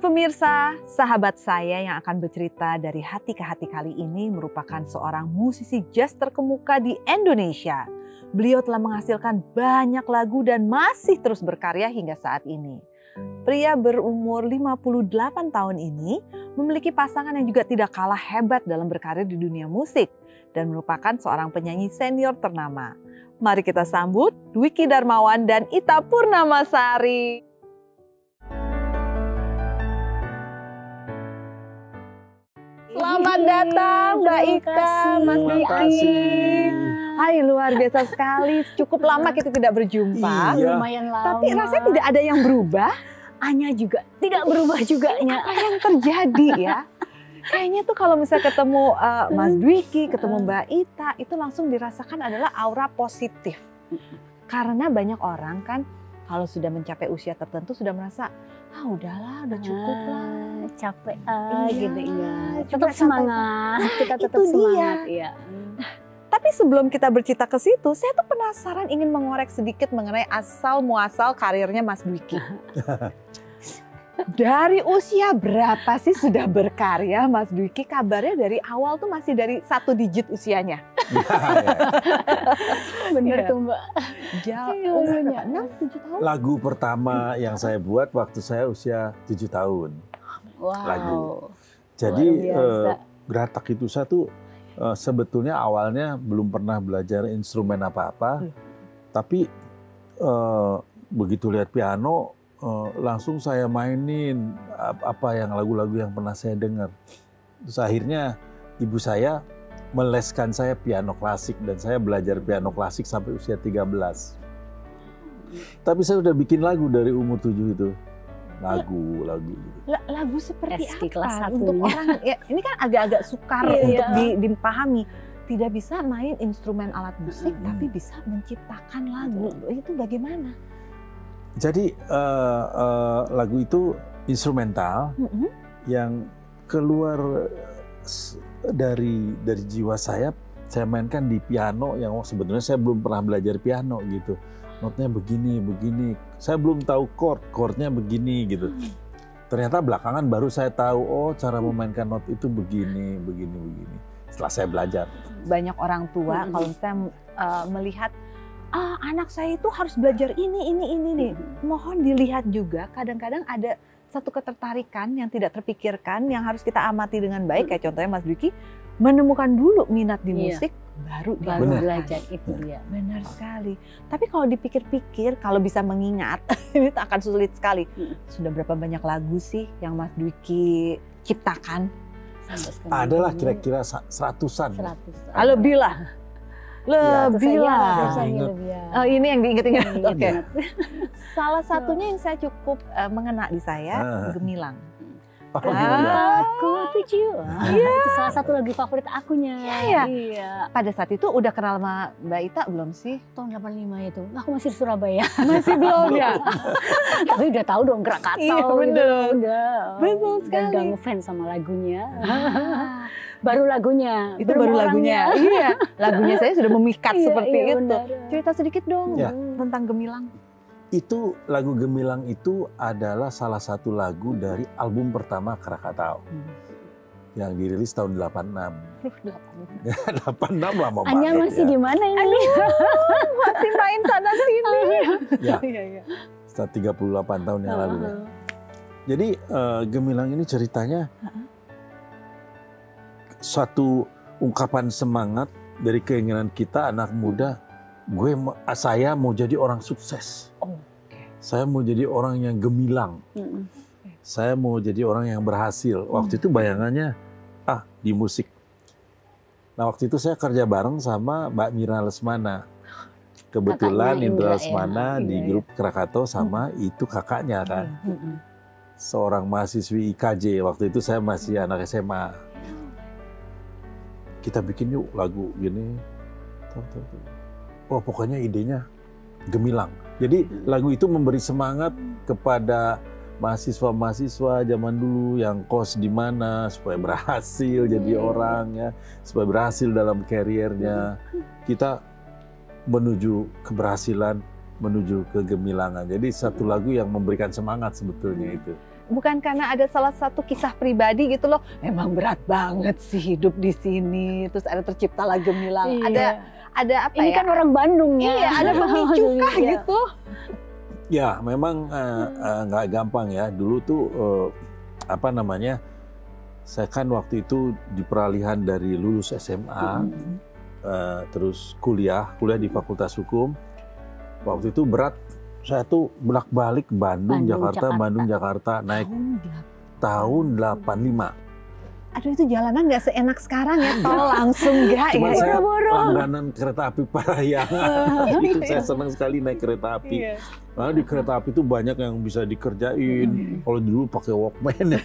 Halo pemirsa, sahabat saya yang akan bercerita dari hati ke hati kali ini merupakan seorang musisi jazz terkemuka di Indonesia. Beliau telah menghasilkan banyak lagu dan masih terus berkarya hingga saat ini. Pria berumur 58 tahun ini memiliki pasangan yang juga tidak kalah hebat dalam berkarir di dunia musik dan merupakan seorang penyanyi senior ternama. Mari kita sambut Dwiki Darmawan dan Ita Purnamasari. Selamat datang Mbak Ika, Mas Dwiki. Hai, luar biasa sekali. Cukup lama kita tidak berjumpa. Iya. Lumayan lama. Tapi rasanya tidak ada yang berubah. Anya juga tidak berubah juga. Apa yang terjadi ya? Kayaknya tuh kalau misalnya ketemu Mas Dwiki, ketemu Mbak Ita, itu langsung dirasakan adalah aura positif. Karena banyak orang kan kalau sudah mencapai usia tertentu sudah merasa, udahlah, udah cukup lah. Capek Iya, gitu ya. cuma Tetap semangat, kita itu tetap semangat dia. ya. Tapi sebelum kita bercerita ke situ, saya tuh penasaran ingin mengorek sedikit mengenai asal muasal karirnya Mas Dwiki. Dari usia berapa sih sudah berkarya Mas Dwiki? Kabarnya dari awal tuh masih dari 1 digit usianya. Bener Iya. tuh Mbak. Jauh, 6-7 tahun. Lagu pertama yang saya buat waktu saya usia 7 tahun. Wow. Lagu. Jadi Luar biasa. Geratak itu saya tuh sebetulnya awalnya belum pernah belajar instrumen apa-apa. Tapi begitu lihat piano langsung saya mainin apa yang lagu-lagu yang pernah saya dengar. Terus akhirnya ibu saya meleskan saya piano klasik dan saya belajar piano klasik sampai usia 13. Tapi saya udah bikin lagu dari umur 7 itu. Lagu gitu. Lagu seperti SD apa? kelas Untuk 1-nya. orang ya, ini kan agak-agak sukar Iya, untuk iya. dipahami. Tidak bisa main instrumen alat musik, tapi bisa menciptakan lagu. Itu bagaimana? Jadi lagu itu instrumental yang keluar dari jiwa saya mainkan di piano yang sebetulnya saya belum pernah belajar piano gitu. Notnya begini. Saya belum tahu chordnya begini gitu. Ternyata belakangan baru saya tahu cara memainkan not itu begini. Setelah saya belajar. Banyak orang tua kalau misalnya melihat anak saya itu harus belajar ini nih. Mohon dilihat juga kadang-kadang ada satu ketertarikan yang tidak terpikirkan yang harus kita amati dengan baik. Kayak contohnya Mas Dwiki menemukan dulu minat di musik baru Benar. belajar itu dia. Benar sekali. Tapi kalau dipikir-pikir, kalau bisa mengingat, ini akan sulit sekali. Sudah berapa banyak lagu sih yang Mas Dwiki ciptakan? Sampai sekarang. Adalah kira-kira 100-an. 100. Lebih lah. Lebih lah. Ingat. Lebih ya. Oh, ini yang diingat-ingat. Ingat Oke. banget. Salah satunya yang saya cukup mengena di saya, Gemilang. Aku 7. Itu salah satu lagu favorit akunya. Iya. Pada saat itu udah kenal sama Mbak Ita belum sih? Tahun 85 itu. Aku masih di Surabaya. Masih belum ya? Tapi udah tahu dong Krakatau. Iya, gitu. bener. Udah. Betul Dan sekali. udah ngefans sama lagunya. Baru lagunya. Itu belum baru lagunya. Iya, lagunya saya sudah memikat Iya, seperti iya, itu. benar. Cerita sedikit dong Ya. tentang Gemilang. Itu lagu Gemilang itu adalah salah satu lagu dari album pertama Krakatau yang dirilis tahun 86. 86 lama banget. Anya masih ya. di mana ini? Masih main sana sini. Ya, Iya. setelah 38 tahun yang lalu. Ya. Jadi Gemilang ini ceritanya suatu ungkapan semangat dari keinginan kita anak muda. Saya mau jadi orang sukses. Saya mau jadi orang yang gemilang. Saya mau jadi orang yang berhasil. Waktu itu bayangannya di musik. Nah waktu itu saya kerja bareng sama Mbak Mira Lesmana. Kebetulan Kakaknya Indra Indra, Lesmana ya. di Iya, grup Krakatau sama itu kakaknya kan. Seorang mahasiswi IKJ. Waktu itu saya masih anak SMA. Kita bikin yuk lagu gini. Pokoknya idenya Gemilang. Jadi lagu itu memberi semangat kepada mahasiswa-mahasiswa zaman dulu yang kos di mana supaya berhasil jadi orang ya, supaya berhasil dalam kariernya. Kita menuju keberhasilan, menuju kegemilangan. Jadi satu lagu yang memberikan semangat sebetulnya itu. bukan karena ada salah satu kisah pribadi gitu loh, memang berat banget sih hidup di sini, terus ada terciptalah Gemilang, ada apa ini ya? kan orang Bandung ya. Iya, ada pemicu kah gitu? Ya, memang nggak gampang ya. Dulu tuh saya kan waktu itu di peralihan dari lulus SMA, terus kuliah di Fakultas Hukum. Waktu itu berat, saya tuh bolak-balik Bandung, Jakarta, naik tahun 85. Aduh, itu jalanan nggak seenak sekarang ya, tol langsung nggak ya? Cuma saya langganan kereta api Parahyangan. Itu saya senang sekali naik kereta api. Karena di kereta api itu banyak yang bisa dikerjain. Kalau dulu pakai Walkman ya,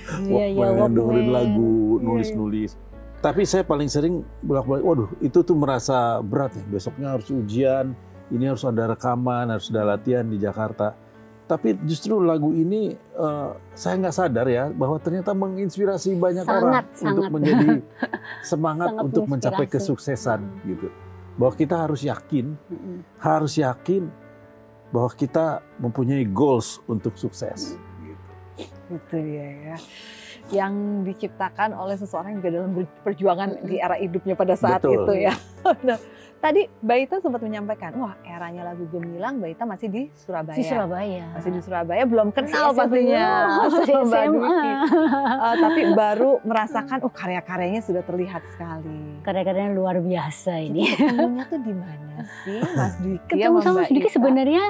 Walkman dengerin lagu, nulis-nulis. Tapi saya paling sering bolak-balik, waduh itu tuh merasa berat ya. Besoknya harus ujian, ini harus ada rekaman, harus ada latihan di Jakarta. Tapi justru lagu ini saya nggak sadar ya bahwa ternyata menginspirasi banyak orang untuk menjadi semangat untuk mencapai kesuksesan gitu. Bahwa kita harus yakin bahwa kita mempunyai goals untuk sukses. Gitu ya. Yang diciptakan oleh seseorang juga dalam perjuangan di era hidupnya pada saat itu ya. Nah, tadi Mbak Ita sempat menyampaikan, wah eranya lagu Gemilang, Mbak Ita masih di Surabaya. Masih di Surabaya, belum kenal pastinya. Masih SMA. Tapi baru merasakan, karya-karyanya sudah terlihat sekali. Karya-karyanya luar biasa ini. Ketemunya tuh di mana sih, Mas Dwiki? Ketemu sama Mas Dwiki sebenarnya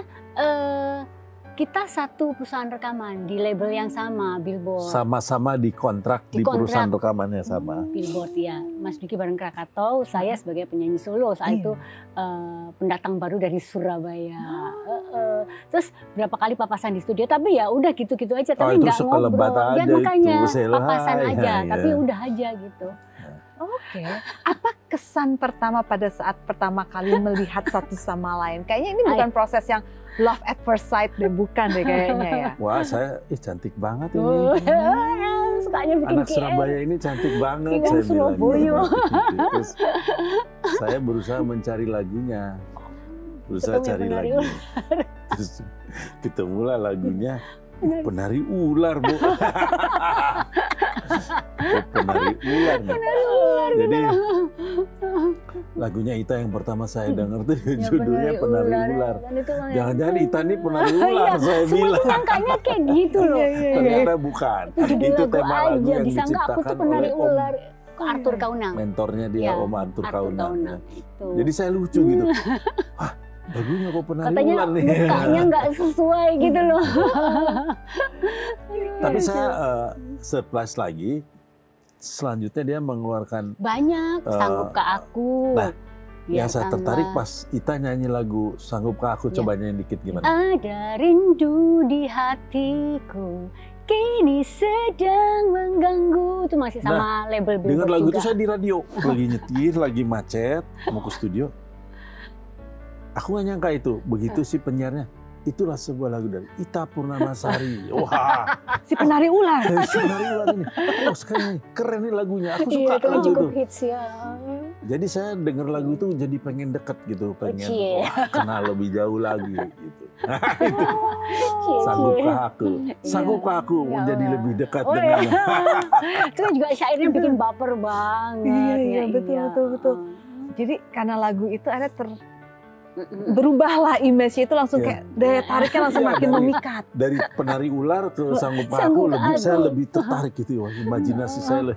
kita satu perusahaan rekaman di label yang sama, Billboard. Sama-sama dikontrak di perusahaan rekamannya sama. Billboard ya, Mas Dwiki bareng Krakatau, saya sebagai penyanyi solo saat itu pendatang baru dari Surabaya. Terus berapa kali papasan di studio, tapi ya udah gitu-gitu aja, tapi nggak ngobrol. Ya makanya papasan aja, tapi udah aja gitu. Oke. Apa kesan pertama pada saat pertama kali melihat satu sama lain? Kayaknya ini bukan proses yang love at first sight deh, bukan deh kayaknya ya. Wah, saya cantik banget ini. Sukanya bikin anak Surabaya ini cantik banget, saya bilang. Terus saya berusaha mencari lagunya. Cari lagu. Terus ketemulah lagunya. Penari ular, Bu. Penari ular nih. Jadi lagunya Ita yang pertama saya dengar tuh judulnya Penari Ular. Jangan-jangan Ita nih penari ular, saya bilang. Semua sangkanya kayak gitu loh. Ternyata bukan. Itu tema lagu yang diciptakan oleh Om Arthur Kaunang. Mentornya dia, Om Arthur Kaunang. Jadi saya lucu gitu. Lagunya kok Penari Ular nih. Katanya mukanya nggak sesuai gitu loh. Tapi saya surprise lagi. Selanjutnya dia mengeluarkan banyak Sanggup Ke Aku. Nah, yang saya tertarik pas Ita nyanyi lagu Sanggup Ke Aku. Coba nyanyi dikit gimana? Ada rindu di hatiku, kini sedang mengganggu. Itu masih sama label Billboard. Dengar lagu itu saya di radio, lagi nyetir, lagi macet, mau ke studio. Aku nggak nyangka itu, begitu si penyiarnya. Itulah sebuah lagu dari Ita Purnamasari. Wah, si penari ular. Si penari ular ini. Sekarang keren nih lagunya. Aku suka lagu itu. Cukup hits ya. Jadi saya dengar lagu itu jadi pengen deket gitu, pengen kenal lebih jauh lagi gitu. Sanggup Ke Aku. Sanggup Ke Aku menjadi lebih dekat dengan. Itu juga syairnya bikin baper banget. Iya, betul. Jadi karena lagu itu ada berubahlah image-nya itu langsung kayak daya tariknya langsung makin memikat. Dari penari ular ke Sanggup Ke Aku saya lebih tertarik gitu ya, imajinasi saya.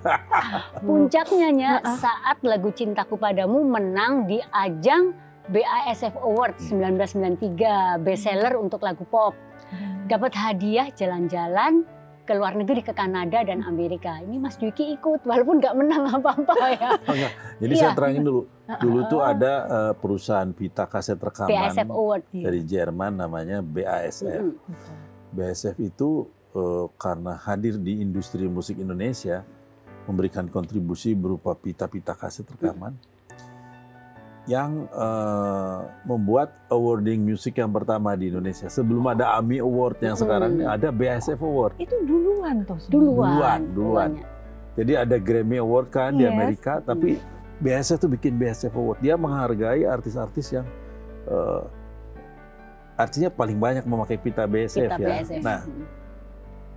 Puncaknya saat lagu Cintaku Padamu menang di ajang BASF Award 1993, bestseller untuk lagu pop. Dapat hadiah jalan-jalan ke luar negeri, ke Kanada dan Amerika. Ini Mas Dwiki ikut, walaupun nggak menang apa-apa ya. Jadi saya terangin dulu. Dulu tuh ada perusahaan pita kaset rekaman BASF Award dari Jerman namanya BASF. BASF itu karena hadir di industri musik Indonesia, memberikan kontribusi berupa pita-pita kaset rekaman yang membuat awarding musik yang pertama di Indonesia. Sebelum ada AMI Award yang sekarang ini, ada BASF Award. Itu duluan tuh. Duluan. Jadi ada Grammy Award kan di Amerika, tapi BASF tuh bikin BASF Award. Dia menghargai artis-artis yang artinya paling banyak memakai pita BASF ya. BASF. Nah,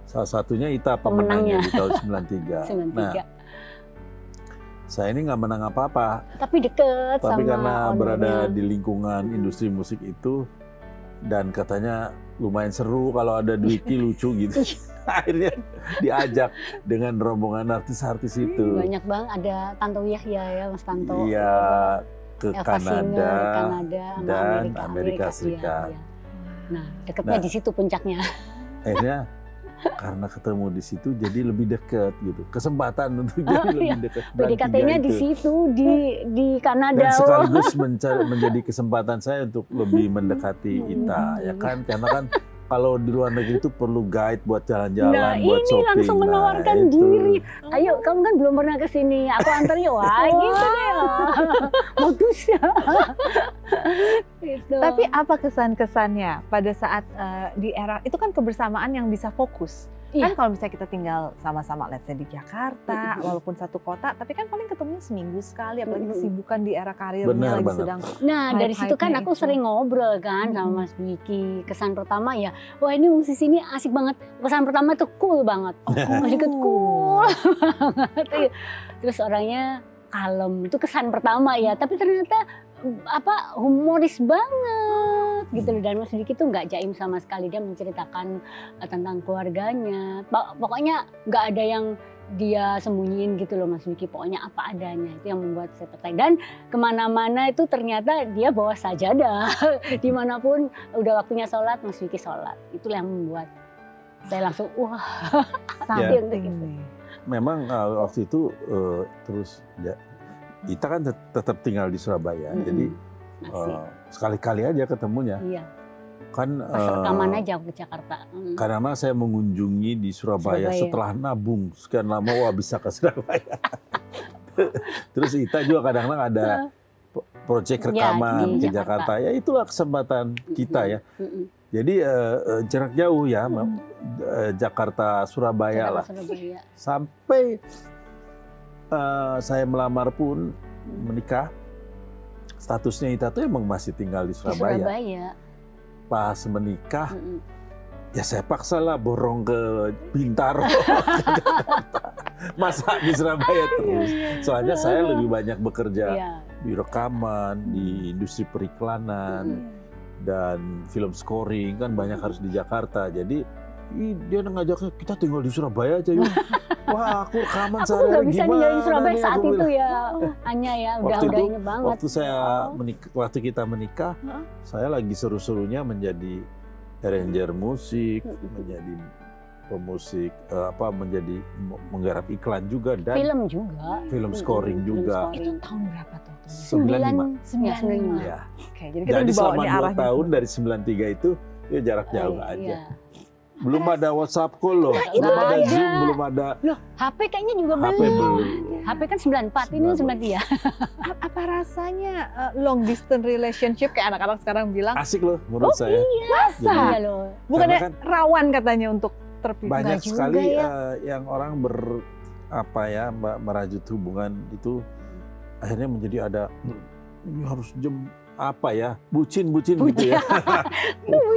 Salah satunya Ita pemenangnya di tahun 93. 93. Nah, saya ini nggak menang apa-apa. Tapi deket Tapi sama karena berada ownernya. di lingkungan industri musik itu, dan katanya lumayan seru kalau ada Dwiki lucu gitu. Akhirnya diajak dengan rombongan artis-artis itu. Banyak banget, ada Tanto Yahya ya, Mas Tanto. Iya, ke Elva Singer, Kanada, sama dan Amerika Iya, Serikat. iya. Nah, deketnya Nah. di situ puncaknya. Akhirnya karena ketemu di situ jadi lebih dekat gitu. Kesempatan untuk jadi Oh, lebih iya. dekat. bulan PDKT-nya tiga di itu. situ, di Kanada. Dan sekaligus menjadi kesempatan saya untuk lebih mendekati Ita, ya kan? Karena kan kalau di luar negeri itu perlu guide buat jalan-jalan, Nah, buat ini shopping. langsung menawarkan itu. diri. Ayo, kamu kan belum pernah ke sini. Aku antar ya. Wah, gitu deh. Modus ya. Gitu. Tapi apa kesan-kesannya pada saat di era itu kan kebersamaan yang bisa fokus. Iya. Kan kalau misalnya kita tinggal sama-sama let's say di Jakarta, walaupun satu kota, tapi kan paling ketemunya seminggu sekali, apalagi kesibukan di era karirnya Benar lagi banget. sedang Nah, dari situ kan hype-hypenya aku itu. sering ngobrol kan sama Mas Dwiki. Kesan pertama ya, wah ini musisi ini asik banget. Kesan pertama tuh cool banget. Mas Dwiki cool banget. Terus orangnya kalem. Itu kesan pertama ya. Tapi ternyata humoris banget gitu loh. Dan Mas Dwiki tuh nggak jaim sama sekali. Dia menceritakan tentang keluarganya. Pokoknya nggak ada yang dia sembunyiin gitu loh Mas Dwiki, pokoknya apa adanya. Itu yang membuat saya tertarik. Dan kemana-mana itu ternyata dia bawa sajadah. Dimanapun udah waktunya sholat, Mas Dwiki sholat. Itulah yang membuat saya langsung wah. something gitu. nih. Memang waktu itu terus ya, Ita kan tetap tinggal di Surabaya, jadi Masih. sekali-kali aja ketemunya. Iya. Kan Pas rekaman aja aku ke Jakarta. karena saya mengunjungi di Surabaya setelah nabung sekian lama, wah bisa ke Surabaya. Terus Ita juga kadang-kadang ada proyek rekaman di ke Jakarta. Ya itulah kesempatan kita ya. Jadi jarak jauh ya, Jakarta Surabaya lah. Surabaya. Sampai saya melamar pun menikah, statusnya Ita tuh emang masih tinggal di Di Surabaya. Surabaya. Pas menikah, ya saya paksa lah borong ke Bintaro. Masa di Surabaya terus. Soalnya saya lebih banyak bekerja Iya. di rekaman, di industri periklanan, dan film scoring, kan banyak harus di Jakarta. Jadi dia ngajaknya, kita tinggal di Surabaya aja yuk. Wah, aku rekaman Aku sehari-hari nggak bisa ninggalin gimana Surabaya nih, saat aku itu bilang. ya. Hanya ya, udah ini banget. Waktu saya menikah, waktu kita menikah, saya lagi seru-serunya menjadi arranger musik, menjadi pemusik, menjadi menggarap iklan juga, dan Film juga. film scoring juga. Itu tahun berapa tuh? 95. Ya, 95. Ya. Oke, jadi kita Jadi dibawa selama di 2 arahnya. tahun dari 93 itu, ya jarak jauh aja. Iya. Belum ada WhatsApp call loh, itu belum ada ada. Zoom, belum ada Loh, HP kayaknya juga HP belum. belum. HP kan 94, ini 93. Apa rasanya long distance relationship kayak anak-anak sekarang bilang? Asik loh menurut saya. Masa? Iya loh. Bukannya Karena kan rawan katanya untuk terpisah? banyak Enggak juga sekali ya. yang orang merajut hubungan itu akhirnya menjadi ada ini harus bucin gitu ya.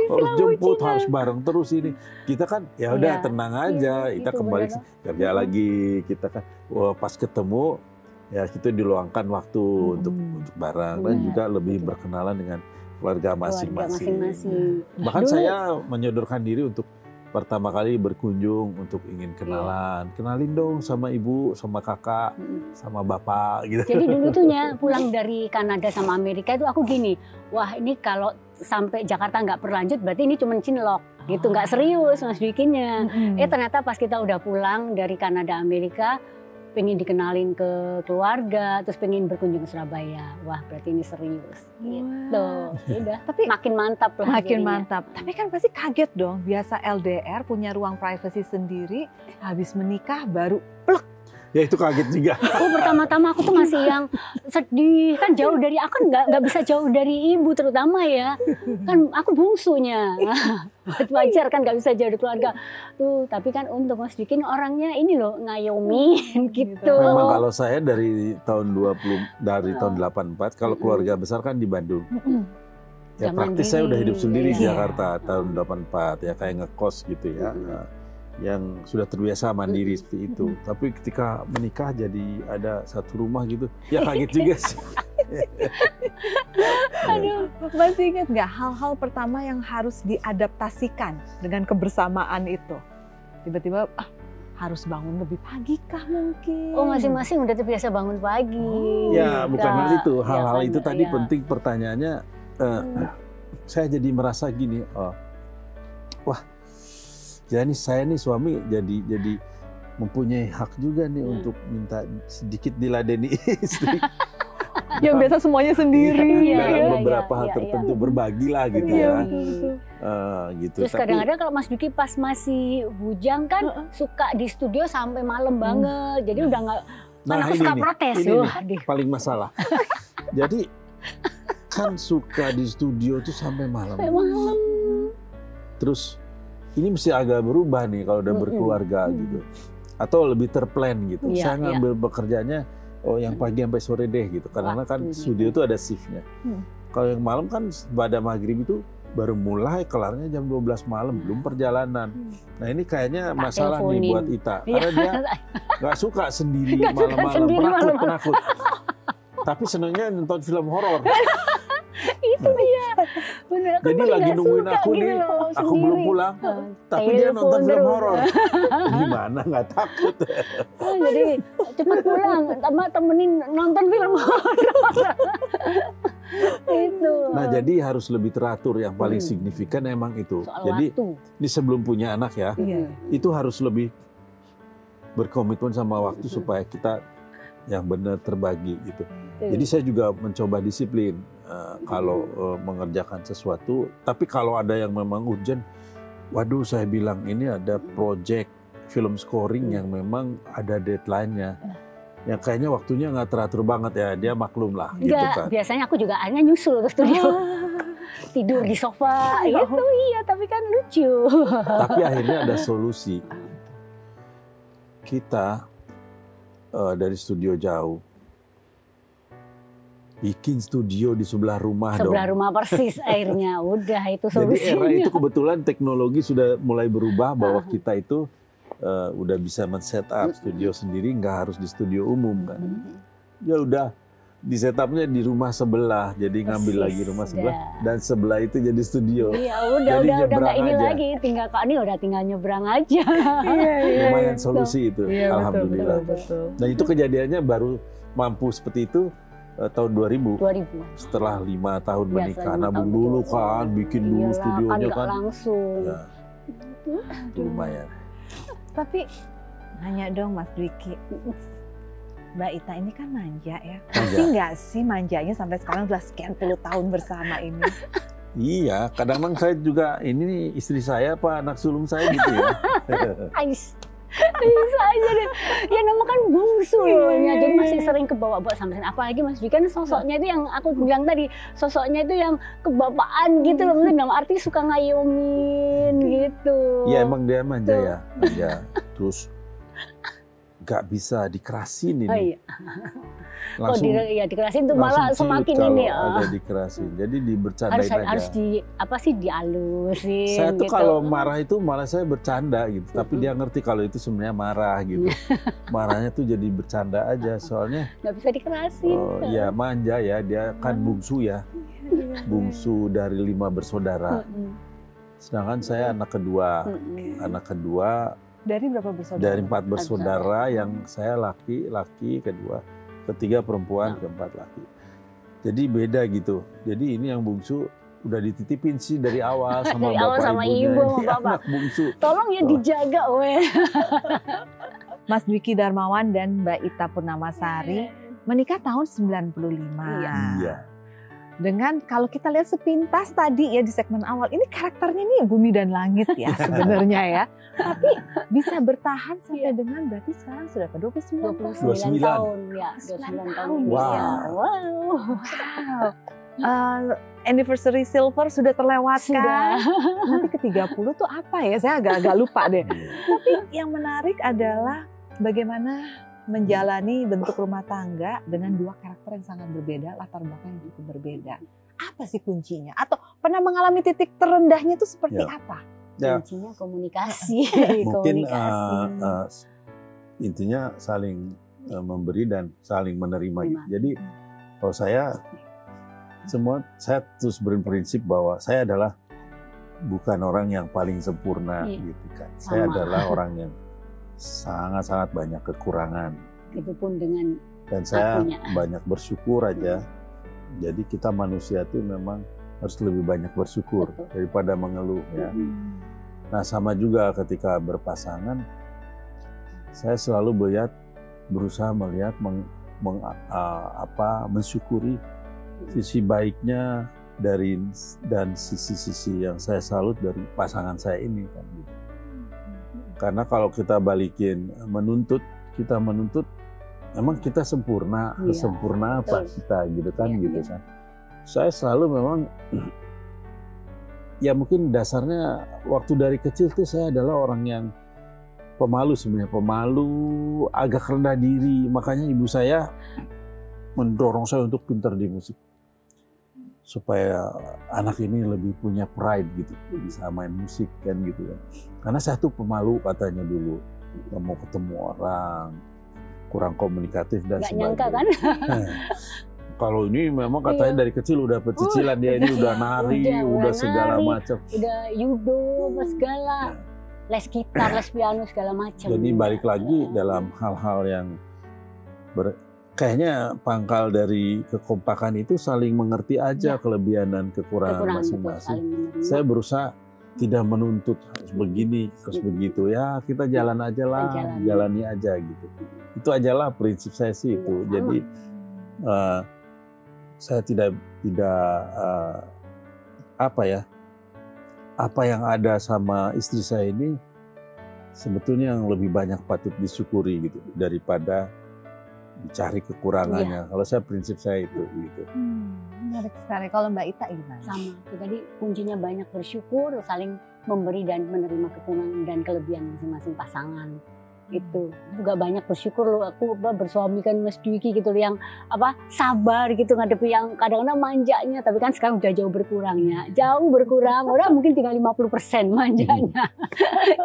Harus jemput, harus bareng terus ini. Kita kan ya udah Iya. tenang aja, Iya, kita itu kembali benar. kerja lagi, kita kan pas ketemu ya kita diluangkan waktu untuk bareng dan Iya, juga lebih betul. berkenalan dengan keluarga masing-masing. Bahkan Dulu- saya menyodorkan diri untuk pertama kali berkunjung untuk ingin kenalan. Kenalin dong sama ibu, sama kakak, sama bapak gitu. Jadi dulu tuh pulang dari Kanada sama Amerika itu aku gini, wah ini kalau sampai Jakarta nggak berlanjut berarti ini cuma cinlok gitu, nggak serius Mas Dwikinya. Ternyata pas kita udah pulang dari Kanada Amerika, pengen dikenalin ke keluarga, terus pengen berkunjung ke Surabaya. Wah berarti ini serius gitu. Udah, tapi makin mantap lah. Makin jadinya. mantap. Tapi kan pasti kaget dong. Biasa LDR punya ruang privasi sendiri, habis menikah baru Ya itu kaget juga. Pertama-tama aku tuh masih yang sedih, kan jauh dari aku, nggak bisa jauh dari ibu terutama ya, kan aku bungsunya. Wajar kan nggak bisa jauh dari keluarga tuh, tapi kan untuk Mas Dwiki orangnya ini loh ngayomin gitu. Memang kalau saya dari tahun 84, kalau keluarga besar kan di Bandung. Ya Zaman praktis saya udah hidup sendiri di Iya. Jakarta tahun 84 ya, kayak ngekos gitu ya. yang sudah terbiasa mandiri seperti itu. Tapi ketika menikah jadi ada satu rumah gitu, ya kaget juga sih. Aduh, masih ingat nggak hal-hal pertama yang harus diadaptasikan dengan kebersamaan itu? Tiba-tiba harus bangun lebih pagi kah mungkin? Oh, masing-masing udah terbiasa bangun pagi. Ya, bukan hal itu. Hal-hal kan, itu tadi ya. penting pertanyaannya. Saya jadi merasa gini, wah, jadi saya nih suami jadi mempunyai hak juga nih untuk minta sedikit diladeni istri. Yang biasa semuanya sendiri. Dalam beberapa hal tertentu berbagi lah gitu ya. Gitu. Terus kadang-kadang kalau Mas Dwiki pas masih bujang kan suka di studio sampai malam banget. Jadi udah nggak, kan aku suka protes. Ini paling masalah. Jadi kan suka di studio tuh sampai malam. Terus ini mesti agak berubah nih kalau udah berkeluarga gitu. Atau lebih terplan gitu. Saya ngambil bekerjanya yang pagi sampai sore deh gitu. Karena kan studio itu ada shiftnya. Kalau yang malam kan pada maghrib itu baru mulai, kelarnya jam 12 malam, belum perjalanan. Nah ini kayaknya masalah nih buat Ita. Karena dia nggak suka sendiri malam-malam, penakut. Tapi senangnya nonton film horor. Itu dia. Bener, jadi lagi nungguin aku gitu nih, aku belum pulang. Tapi dia nonton film horor. Gimana, nggak takut. Jadi cepat pulang, sama temenin nonton film horor. Itu. Nah jadi harus lebih teratur, yang paling signifikan emang itu. Soal jadi waktu. ini sebelum punya anak ya, itu harus lebih berkomitmen sama waktu supaya kita yang benar terbagi gitu. Jadi saya juga mencoba disiplin kalau mengerjakan sesuatu. Tapi kalau ada yang memang urgent, waduh saya bilang ini ada project film scoring yang memang ada deadline-nya. Yang kayaknya waktunya nggak teratur banget ya, dia maklum lah. Enggak, gitu kan. Biasanya aku juga hanya nyusul ke studio. Tidur di sofa, gitu iya, tapi kan lucu. Tapi akhirnya ada solusi. Kita dari studio jauh, bikin studio di sebelah rumah Sebelah rumah persis akhirnya, udah itu Jadi solusinya. era itu kebetulan teknologi sudah mulai berubah bahwa kita itu udah bisa men-set up studio sendiri, nggak harus di studio umum kan. Ya udah di setupnya di rumah sebelah, jadi ngambil lagi rumah sebelah dan sebelah itu jadi studio. Iya udah nggak ini aja. Lagi, tinggal Kak Ani udah tinggal nyebrang aja. Lumayan solusi itu, alhamdulillah. Betul. Dan itu kejadiannya baru mampu seperti itu tahun 2000. Setelah 5 tahun menikah, nabung dulu kan, bikin dulu studionya kan. Langsung. Ya, lumayan. Tapi nanya dong Mas Dwiki, Mbak Ita ini kan manja ya. Pasti nggak sih manjanya sampai sekarang sudah sekian puluh tahun bersama ini? Iya, kadang-kadang saya juga, ini nih istri saya apa anak sulung saya gitu ya. Bisa aja deh. Ya nama kan bungsu ya, jadi masih sering kebawa-bawa sampai sini. Apalagi Mas Dwiki kan sosoknya itu yang aku bilang tadi, sosoknya itu yang kebapaan gitu loh. Maksudnya dalam arti suka ngayomin gitu. Iya emang dia manja ya, manja. Terus nggak bisa dikerasin ini. Oh iya. Langsung, dikerasin tuh malah semakin ini. Ada dikerasin, jadi dibercandain aja. Harus dialusin. Saya tuh gitu. kalau marah itu malah saya bercanda gitu, tapi dia ngerti kalau itu sebenarnya marah gitu. Marahnya tuh jadi bercanda aja, soalnya nggak bisa dikerasin. Oh ya manja ya, dia kan bungsu ya, bungsu dari 5 bersaudara. Sedangkan saya anak kedua. Dari berapa bersaudara? Dari 4 bersaudara, yang saya laki kedua, ketiga perempuan, keempat laki. Jadi beda gitu. Jadi ini yang bungsu udah dititipin sih dari awal sama dari bapak awal sama ibunya. Ibu sama bapak. Anak bungsu. Tolong ya dijaga weh. Mas Dwiki Darmawan dan Mbak Ita Purnamasari menikah tahun 95. Iya. Dengan kalau kita lihat sepintas tadi ya di segmen awal, ini karakternya nih bumi dan langit ya sebenarnya ya. Tapi bisa bertahan sampai dengan berarti sekarang sudah ke 29 tahun. Ya, 29 tahun. Wow. Anniversary silver sudah terlewatkan. Nanti ke 30 tuh apa ya? Saya agak-agak lupa deh. Tapi yang menarik adalah bagaimana menjalani bentuk rumah tangga dengan 2 karakter yang sangat berbeda, latar belakang yang cukup berbeda. Apa sih kuncinya? Atau pernah mengalami titik terendahnya itu seperti apa? Ya, kuncinya komunikasi. mungkin Komunikasi. intinya saling memberi dan saling menerima. Terima. Jadi kalau saya terus berprinsip bahwa saya adalah bukan orang yang paling sempurna Iya. gitu kan. Sama. Saya adalah orang yang sangat-sangat banyak kekurangan Itu pun dengan dan saya akunya. banyak bersyukur aja. Jadi kita manusia itu memang harus lebih banyak bersyukur Betul. daripada mengeluh ya. Hmm. Nah sama juga ketika berpasangan, saya selalu berusaha melihat mensyukuri sisi baiknya dan sisi-sisi yang saya salut dari pasangan saya ini kan gitu. Karena kalau kita balikin kita menuntut emang kita sempurna, Iya, sempurna apa betul. kita gitu kan Iya, gitu iya. kan. Saya selalu memang ya mungkin dasarnya waktu dari kecil tuh saya adalah orang yang pemalu sebenarnya, agak rendah diri. Makanya ibu saya mendorong saya untuk pintar di musik. Supaya anak ini lebih punya pride gitu, bisa main musik kan gitu ya. Karena saya tuh pemalu katanya dulu, nggak mau ketemu orang, kurang komunikatif dan Nggak sebagainya. nyangka kan? Kalau ini memang katanya dari kecil udah pecicilan dia ini udah nari, udah segala nari, macam. Udah judo, apa segala. Les gitar, les piano, segala macam. Jadi balik lagi dalam hal-hal yang kayaknya pangkal dari kekompakan itu saling mengerti aja kelebihan dan kekurangan masing-masing. Saya berusaha tidak menuntut harus begini, harus begitu ya, kita jalan aja lah, jalani aja gitu. Itu ajalah prinsip saya sih itu. Jadi saya tidak apa yang ada sama istri saya ini sebetulnya yang lebih banyak patut disyukuri gitu daripada dicari kekurangannya. Iya. Kalau saya prinsip saya itu gitu. Menarik sekali. Kalau Mbak Ita gimana? Sama. Jadi kuncinya banyak bersyukur, saling memberi dan menerima kekurangan dan kelebihan masing-masing pasangan. Itu juga banyak bersyukur loh, aku bersuami kan Mas Dwiki gitu loh, yang sabar gitu ngadepi yang kadang-kadang manjanya, tapi kan sekarang udah jauh berkurang, orang mungkin tinggal 50% manjanya.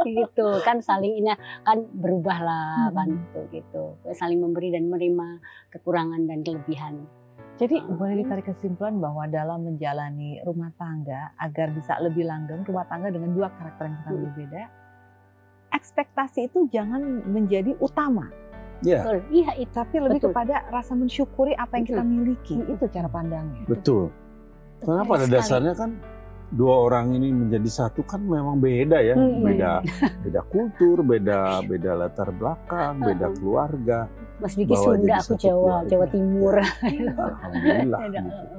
Gitu kan, saling ini kan berubah lah kan gitu, saling memberi dan menerima kekurangan dan kelebihan. Jadi boleh ditarik kesimpulan bahwa dalam menjalani rumah tangga agar bisa lebih langgeng, rumah tangga dengan dua karakter yang sangat berbeda, ekspektasi itu jangan menjadi utama. Ya. Betul. Iya, itu. Tapi lebih Betul. kepada rasa mensyukuri apa yang kita miliki. Itu cara pandangnya. Betul. Karena pada dasarnya kan dua orang ini menjadi satu kan memang beda ya, beda kultur, beda latar belakang, beda keluarga. Mas Dwiki Sunda, aku Jawa Timur. Alhamdulillah. Gitu.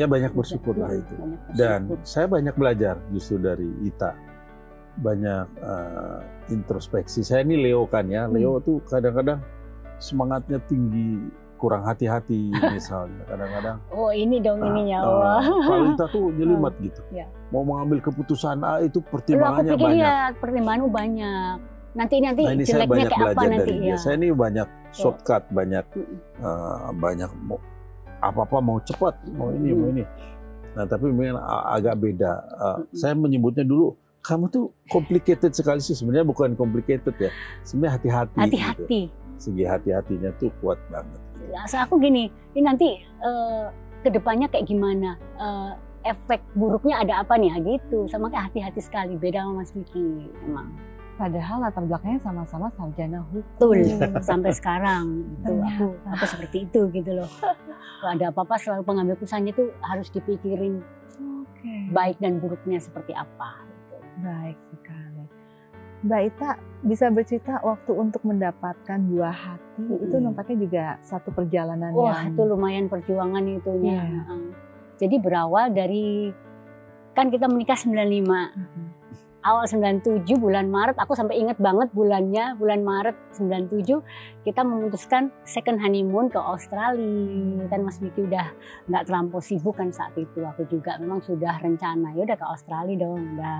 Ya banyak bersyukur lah itu. Dan saya banyak belajar justru dari Ita. Banyak introspeksi. Saya ini Leo kan ya. Leo tuh kadang-kadang semangatnya tinggi, kurang hati-hati misalnya. Kadang-kadang. Oh ini dong ininya. Kalau Ita tuh jelimet gitu. Ya. Mau mengambil keputusan itu Aku pertimbangannya pikir banyak. Ya pertimbanganmu banyak. Nanti Nah, ini saya jeleknya banyak kayak apa belajar nanti dari ya. dia. Saya ini banyak shortcut, banyak apa-apa mau cepat, mau ini, mau ini. Nah tapi memang agak beda. Saya menyebutnya dulu, kamu tuh complicated sekali sih. Sebenarnya bukan complicated ya. Sebenarnya hati-hati. Hati-hati. Gitu. Segi hati-hatinya tuh kuat banget. Asal aku gini, ini nanti kedepannya kayak gimana? Efek buruknya ada apa nih? Gitu. Sama kayak hati-hati sekali. Beda sama Mas Dwiki emang. Padahal latar belakangnya sama-sama sarjana hukum. Betul, sampai sekarang itu aku seperti itu gitu loh. Kalau ada apa-apa selalu pengambil keputusannya itu harus dipikirin baik dan buruknya seperti apa. Gitu. Baik sekali. Mbak Ita bisa bercerita waktu untuk mendapatkan buah hati itu nampaknya juga satu perjalanan yang... itu lumayan perjuangan itunya. Jadi berawal dari, kan kita menikah 95. Awal 97 bulan Maret, aku sampai ingat banget bulannya, bulan Maret 97 kita memutuskan second honeymoon ke Australia. Kan Mas Dwiki udah nggak terlampau sibuk kan saat itu, aku juga memang sudah rencana, ya udah ke Australia dong, udah.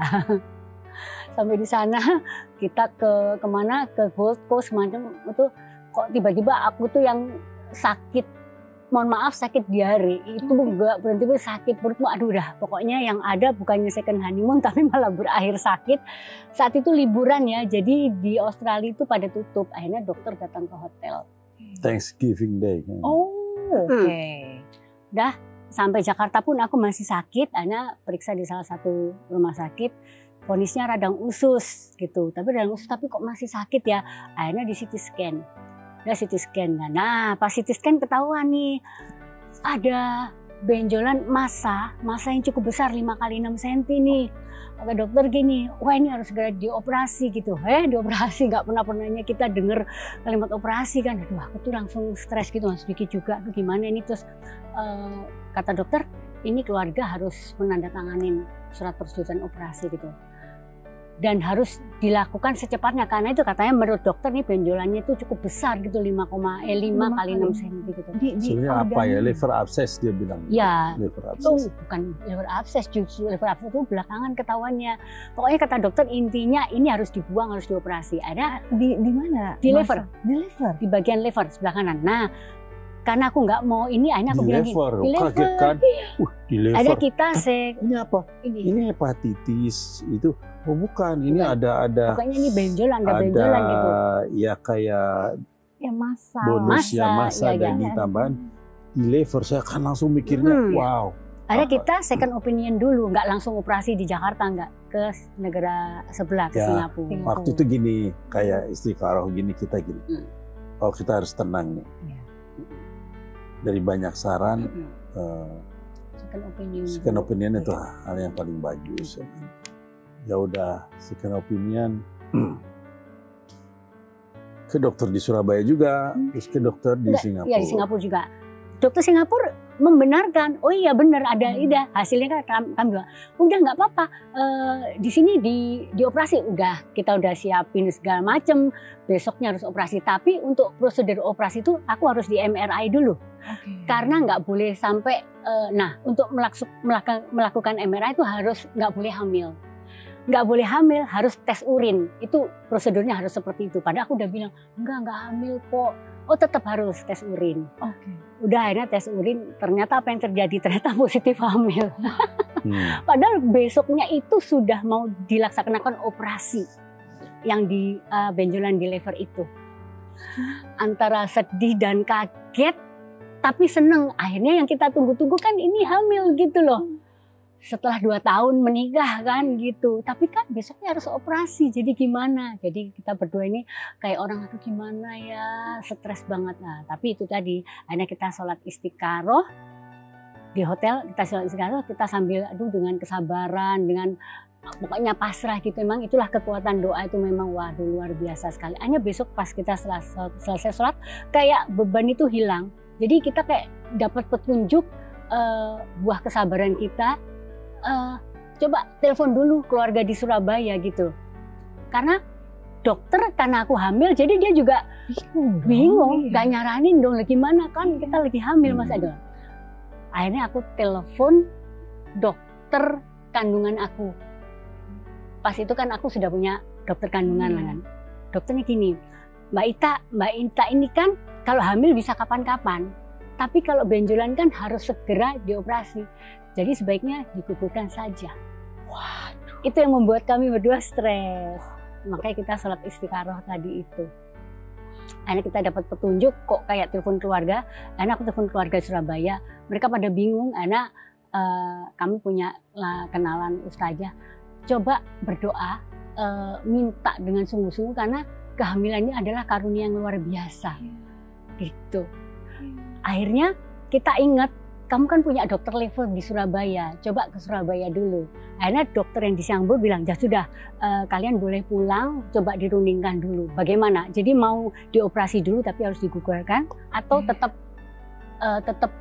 Sampai di sana kita kemana, ke Gold Coast macam itu, kok tiba-tiba aku tuh yang sakit mohon maaf sakit diare, itu enggak berhenti sakit perutmu, aduh udah pokoknya yang ada bukannya second honeymoon tapi malah berakhir sakit. Saat itu liburan ya, jadi di Australia itu pada tutup, akhirnya dokter datang ke hotel. Thanksgiving Day. Oh, oke. Dah sampai Jakarta pun aku masih sakit, akhirnya periksa di salah satu rumah sakit, vonisnya radang usus gitu, tapi radang usus tapi kok masih sakit ya, akhirnya di CT scan. Udah CT scan. Nah, pas CT scan ketahuan nih ada benjolan massa yang cukup besar 5 kali 6 cm nih. Kata dokter gini, wah ini harus segera dioperasi gitu. Dioperasi, nggak pernahnya kita dengar kalimat operasi kan. Aduh, aku tuh langsung stres gitu, Mas Diki juga. Aduh gimana ini, terus kata dokter ini keluarga harus menandatanganin surat persetujuan operasi gitu. Dan harus dilakukan secepatnya karena itu katanya menurut dokter nih benjolannya itu cukup besar gitu 5 kali 6 cm gitu. Sebenarnya apa ya, liver abscess dia bilang. Ya, liver abscess. Bukan liver abscess, justru liver abscess itu belakangan ketahuannya. Pokoknya kata dokter intinya ini harus dibuang, harus dioperasi. Ada di mana? Di liver. Di liver. Di bagian liver sebelah kanan. Nah, karena aku nggak mau ini, akhirnya aku bilang di liver. Kaget kan? Di liver. Ada kita ini apa? Ini hepatitis itu. Oh bukan, ini ada. Pokoknya ini benjolan, ada benjolan gitu. Ya kayak ya massa. Bonusnya massa dan ditambahan di liver. Saya kan langsung mikirnya, wow. Ada kita second opinion dulu, nggak langsung operasi di Jakarta, nggak ke negara sebelah, ke Singapura. Waktu itu gini, kayak istikharah gini kita gini. Oh kita harus tenang nih. Dari banyak saran, second opinion itu hal yang paling bagus. Ya udah, second opinion ke dokter di Surabaya juga, terus ke dokter di Singapura. Iya di Singapura juga. Dokter Singapura membenarkan, oh iya benar ada ida hasilnya kan kami bilang, udah nggak apa-apa, di sini dioperasi, udah kita udah siapin segala macem, besoknya harus operasi. Tapi untuk prosedur operasi itu aku harus di MRI dulu, karena nggak boleh sampai, nah untuk melakukan MRI itu harus nggak boleh hamil. Nggak boleh hamil, harus tes urin. Itu prosedurnya harus seperti itu. Padahal aku udah bilang, nggak hamil kok. Oh tetap harus tes urin. Udah akhirnya tes urin, ternyata apa yang terjadi? Ternyata positif hamil. Padahal besoknya itu sudah mau dilaksanakan operasi yang di benjolan di liver itu. Antara sedih dan kaget, tapi seneng. Akhirnya yang kita tunggu-tunggu kan ini hamil gitu loh. Setelah 2 tahun menikah kan gitu, tapi kan besoknya harus operasi, jadi gimana? Jadi kita berdua ini kayak orang aduh gimana ya, stres banget. Nah tapi itu tadi, akhirnya kita sholat istikharah di hotel, kita sholat istikharah, kita sambil aduh dengan kesabaran, dengan pokoknya pasrah gitu. Memang itulah kekuatan doa itu, memang waduh luar biasa sekali. Hanya besok pas kita selesai sholat, kayak beban itu hilang. Jadi kita kayak dapat petunjuk buah kesabaran kita. Coba telepon dulu keluarga di Surabaya gitu, karena dokter karena aku hamil jadi dia juga bingung, nggak nyaranin dong gimana kan kita lagi hamil Mas Adol. Akhirnya aku telepon dokter kandungan aku, pas itu kan aku sudah punya dokter kandungan kan. Dokternya gini, Mbak Ita ini kan kalau hamil bisa kapan-kapan, tapi kalau benjolan kan harus segera dioperasi. Jadi sebaiknya digugurkan saja. Waduh. Itu yang membuat kami berdua stres. Makanya kita sholat istikharah tadi itu. Akhirnya kita dapat petunjuk kok kayak telepon keluarga. Akhirnya aku telepon keluarga Surabaya. Mereka pada bingung. Akhirnya kami punya kenalan ustazah. Coba berdoa, minta dengan sungguh-sungguh karena kehamilannya adalah karunia yang luar biasa. Gitu. Akhirnya kita ingat, kamu kan punya dokter liver di Surabaya, coba ke Surabaya dulu. Akhirnya dokter yang di Singapura bilang, ya sudah kalian boleh pulang, coba dirundingkan dulu. Bagaimana? Jadi mau dioperasi dulu tapi harus digugurkan atau tetap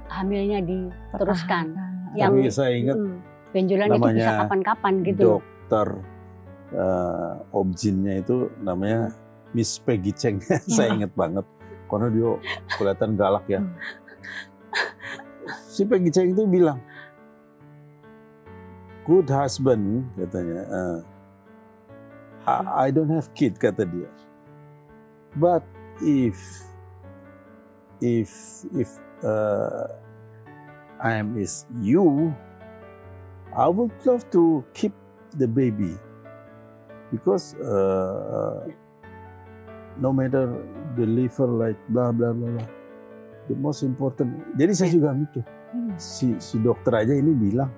hamilnya diteruskan. Tapi saya ingat benjolan itu bisa kapan-kapan gitu. Dokter obgynnya itu namanya Miss Peggy Cheng. Saya ingat banget karena dia kelihatan galak ya. Si Peggy Cheng itu bilang, good husband katanya, I don't have kid kata dia, but if I am is you, I would love to keep the baby because no matter the liver like blah blah blah, blah, the most important. Jadi saya juga mikir si dokter aja ini bilang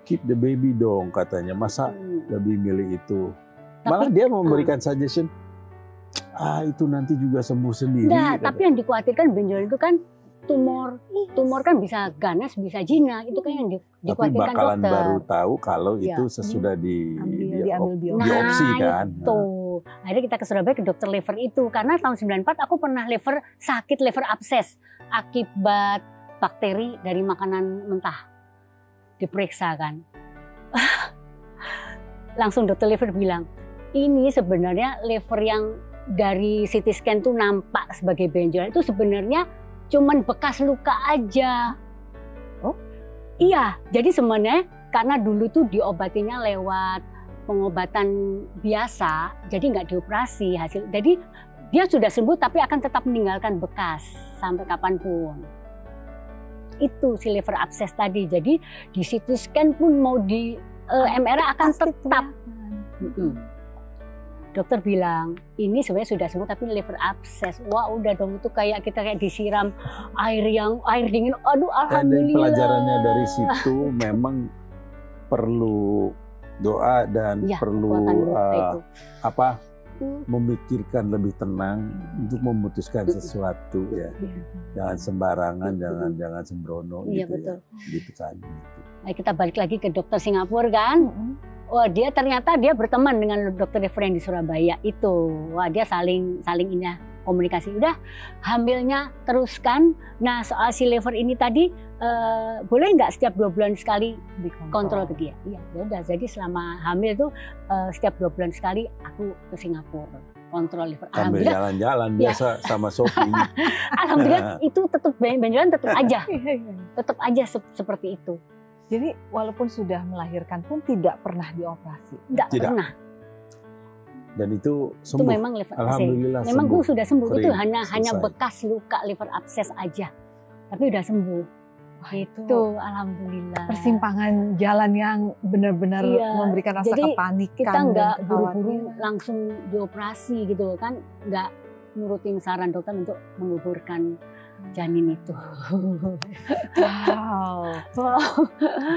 keep the baby dong katanya, masa lebih milih itu. Malah dia memberikan suggestion, itu nanti juga sembuh sendiri. Nah, tapi yang dikhawatirkan benjolan itu kan tumor kan bisa ganas, bisa jinak, itu kan yang dikhawatirkan dokter. Tapi bakalan baru tahu kalau itu sesudah diambil biopsi kan. Itu. Akhirnya kita ke Surabaya ke dokter liver itu, karena tahun 94 aku pernah sakit liver abses akibat bakteri dari makanan mentah. Diperiksa kan. Langsung dokter liver bilang, ini sebenarnya liver yang dari CT scan tuh nampak sebagai benjolan itu sebenarnya cuman bekas luka aja. Oh iya, jadi sebenarnya karena dulu tuh diobatinya lewat pengobatan biasa, jadi nggak dioperasi hasil. Jadi dia sudah sembuh tapi akan tetap meninggalkan bekas sampai kapanpun. Itu si liver abses tadi. Jadi di CT scan pun mau di MRI akan tetap. Dokter bilang, ini sebenarnya sudah sembuh tapi liver abses. Wah udah dong, itu kayak kita disiram air dingin. Aduh alhamdulillah. Dan pelajarannya dari situ memang perlu doa dan perlu memikirkan lebih tenang untuk memutuskan sesuatu ya. Jangan sembarangan, jangan sembrono gitu betul. Ya. Gitu kan. Nah, kita balik lagi ke dokter Singapura kan. Wah, dia ternyata berteman dengan dokter liver yang di Surabaya itu. Wah, dia saling ini komunikasi. Udah, hamilnya teruskan. Nah, soal si liver ini tadi boleh nggak setiap 2 bulan sekali kontrol ke dia? Iya, ya udah. Jadi selama hamil tuh setiap 2 bulan sekali aku ke Singapura kontrol liver. Sambil jalan-jalan biasa sama shopping. Alhamdulillah itu tetap benjolan tetap aja seperti itu. Jadi walaupun sudah melahirkan pun tidak pernah dioperasi. Tidak pernah. Dan itu sembuh. Itu memang liver abses. Alhamdulillah memang sembuh. Sudah sembuh. Kering, itu hanya bekas luka liver abses aja. Tapi udah sembuh. Wah, itu alhamdulillah. Persimpangan jalan yang benar-benar memberikan rasa kepanikan. Kita nggak buru-buru langsung dioperasi gitu kan, nggak nurutin saran dokter untuk menguburkan janin itu. Wow.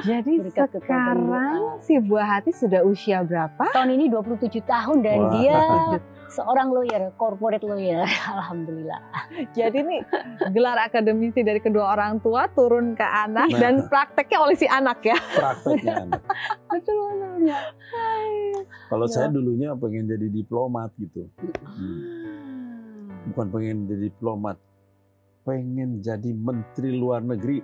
Jadi sekarang si Buah Hati sudah usia berapa? Tahun ini 27 tahun dan dia seorang lawyer, corporate lawyer. Alhamdulillah. Jadi nih gelar akademisi dari kedua orang tua turun ke anak dan prakteknya oleh si anak ya. Prakteknya anak. Betul betul. Kalau saya dulunya pengen jadi diplomat gitu. Bukan pengen jadi diplomat, pengen jadi menteri luar negeri.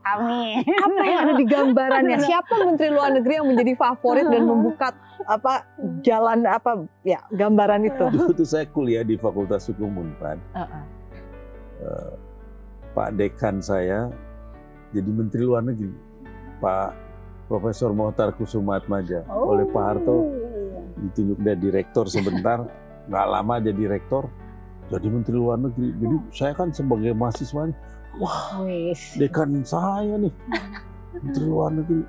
Amin. Apa yang ada di gambarannya? Siapa menteri luar negeri yang menjadi favorit dan membuka jalan gambaran itu? Dulu tuh saya kuliah di Fakultas Hukum Unpad. Pak dekan saya jadi menteri luar negeri, Pak Profesor Mohtar Kusumaatmadja. Oleh Pak Harto ditunjuk dari direktur sebentar. Nggak lama jadi rektor, jadi menteri luar negeri. Jadi saya kan sebagai mahasiswa, wah dekan saya nih, menteri luar negeri.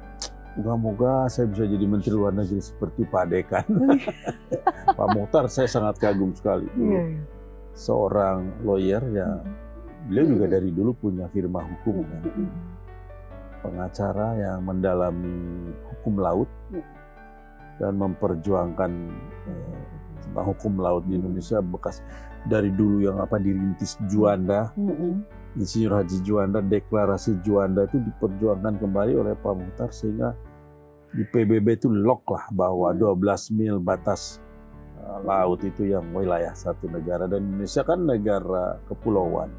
Moga-moga saya bisa jadi menteri luar negeri seperti Pak Dekan. Pak Mohtar saya sangat kagum sekali. Seorang lawyer ya, beliau juga dari dulu punya firma hukum. Kan. Pengacara yang mendalami hukum laut dan memperjuangkan tentang hukum laut di Indonesia bekas dari dulu yang dirintis Juanda, Insinyur Haji Juanda, deklarasi Juanda itu diperjuangkan kembali oleh Pak Mohtar sehingga di PBB itu lock lah bahwa 12 mil batas laut itu yang wilayah satu negara dan Indonesia kan negara kepulauan.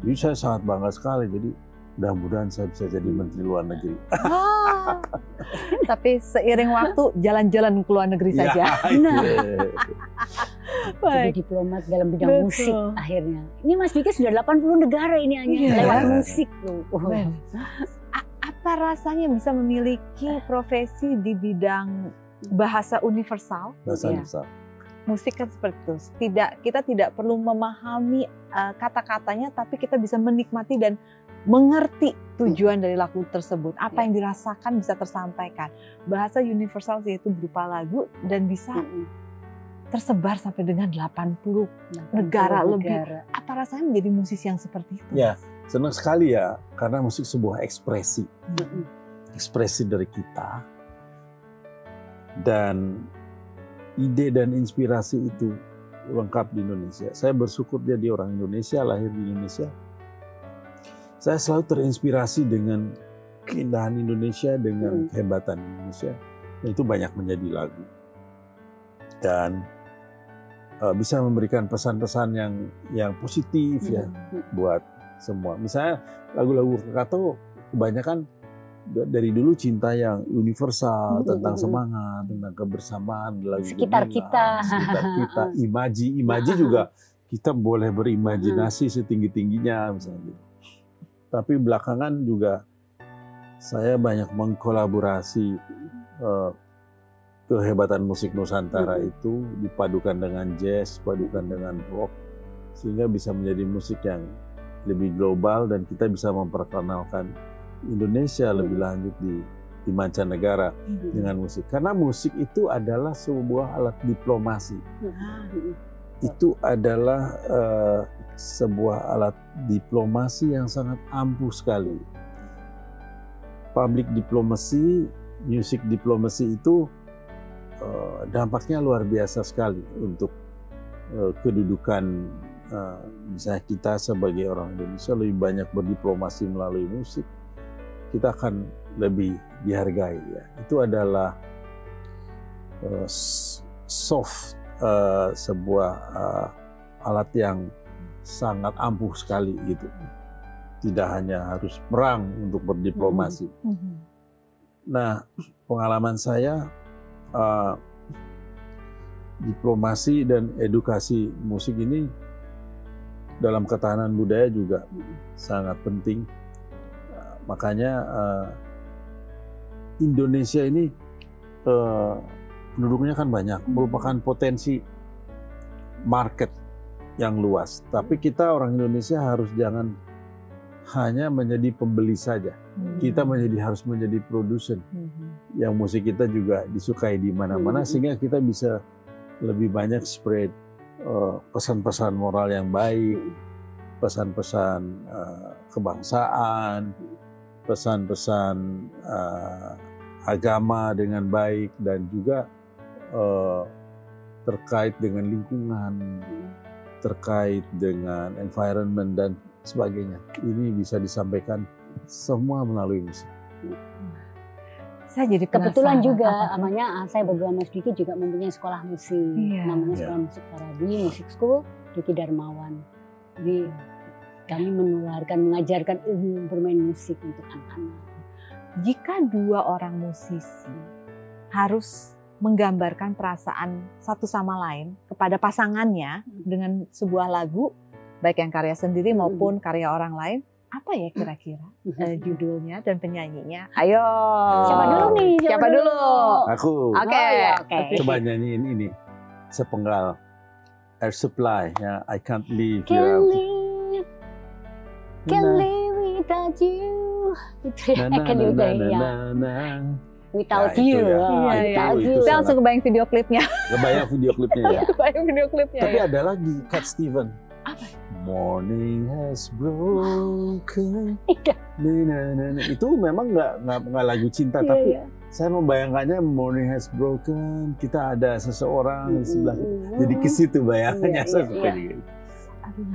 Jadi saya sangat bangga sekali. Jadi mudah-mudahan saya bisa jadi menteri luar negeri. Tapi seiring waktu jalan-jalan ke luar negeri saja. Jadi diplomat dalam bidang musik akhirnya. Ini Mas Diki sudah 80 negara ini hanya lewat musik loh. Apa rasanya bisa memiliki profesi di bidang bahasa universal? Bahasa universal. musik kan seperti itu. Kita tidak perlu memahami kata-katanya, tapi kita bisa menikmati dan mengerti tujuan dari lagu tersebut. Apa yang dirasakan bisa tersampaikan. Bahasa universal yaitu berupa lagu dan bisa tersebar sampai dengan 80 negara lebih. Apa rasanya menjadi musisi yang seperti itu? Ya, senang sekali ya, karena musik sebuah ekspresi. Ekspresi dari kita. Dan ide dan inspirasi itu lengkap di Indonesia. Saya bersyukur jadi orang Indonesia, lahir di Indonesia. Saya selalu terinspirasi dengan keindahan Indonesia, dengan kehebatan Indonesia. Dan itu banyak menjadi lagu. Dan bisa memberikan pesan-pesan yang positif ya buat semua. Misalnya lagu-lagu Kakato kebanyakan dari dulu cinta yang universal, tentang semangat, tentang kebersamaan, lagu sekitar kita, imaji juga kita boleh berimajinasi setinggi-tingginya misalnya gitu. Tapi belakangan juga saya banyak mengkolaborasi kehebatan musik Nusantara itu dipadukan dengan jazz, dipadukan dengan rock, sehingga bisa menjadi musik yang lebih global dan kita bisa memperkenalkan Indonesia lebih lanjut di mancanegara dengan musik. Karena musik itu adalah sebuah alat diplomasi. Itu adalah sebuah alat diplomasi yang sangat ampuh sekali. Public diplomacy, music diplomacy itu dampaknya luar biasa sekali untuk kedudukan misalnya kita sebagai orang Indonesia lebih banyak berdiplomasi melalui musik, kita akan lebih dihargai ya. Itu adalah sebuah alat yang sangat ampuh sekali gitu. Tidak hanya harus perang untuk berdiplomasi. Nah, pengalaman saya diplomasi dan edukasi musik ini dalam ketahanan budaya juga sangat penting. Makanya Indonesia ini penduduknya kan banyak, merupakan potensi market yang luas. Tapi kita orang Indonesia harus jangan hanya menjadi pembeli saja. Kita harus menjadi produsen. Yang musik kita juga disukai di mana-mana sehingga kita bisa lebih banyak spread pesan-pesan moral yang baik, pesan-pesan kebangsaan, pesan-pesan agama dengan baik dan juga terkait dengan lingkungan, terkait dengan environment dan sebagainya. Ini bisa disampaikan semua melalui musik. Saya jadi kebetulan juga, namanya saya berdua Mas Dwiki juga mempunyai sekolah musik, namanya Sekolah Musik Farabi, Music School, Dwiki Darmawan. Jadi kami mengajarkan ilmu bermain musik untuk anak-anak. Jika dua orang musisi harus menggambarkan perasaan satu sama lain kepada pasangannya dengan sebuah lagu, baik yang karya sendiri maupun karya orang lain, apa ya kira-kira judulnya dan penyanyinya? Ayo. Siapa dulu nih? Siapa dulu? Aku. Oke. Coba nyanyiin ini. Sepenggal Air Supply ya, I Can't Live Can't live without you. Itu ya, Without you. Saya langsung kebayang video klipnya. Kebayang video klipnya ya. Kebayang video klipnya. Tapi ada lagi Cat Steven. Apa? Morning has broken. Itu memang nggak lagu cinta, tapi saya membayangkannya morning has broken. Kita ada seseorang di sebelah kita. Jadi ke situ bayangannya saya suka juga. Aduh,